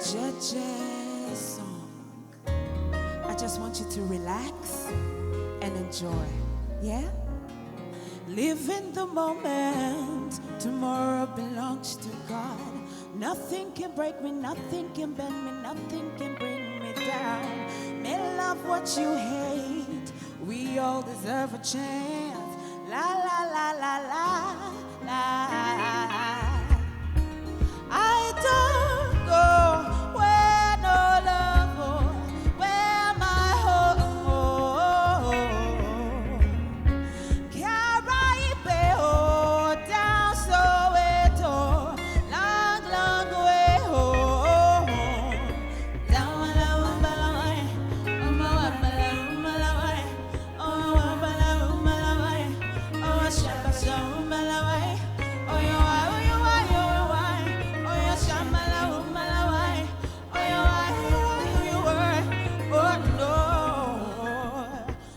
Judge's song. I just want you to relax and enjoy. Yeah? Live in the moment. Tomorrow belongs to God. Nothing can break me, nothing can bend me, nothing can bring me down. May love what you hate. We all deserve a chance. La la la la la la. I don't go where no love goes, where my home. Caribbean, oh, down Soweto, long, long way home. Down Malawai, oh Malawai, oh Malawai, oh Shabba Malawai, oh you.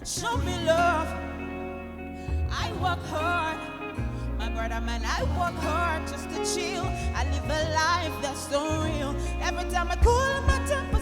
Show me love. I work hard, my brother man. I work hard just to chill. I live a life that's so real. Every time I cool my temper,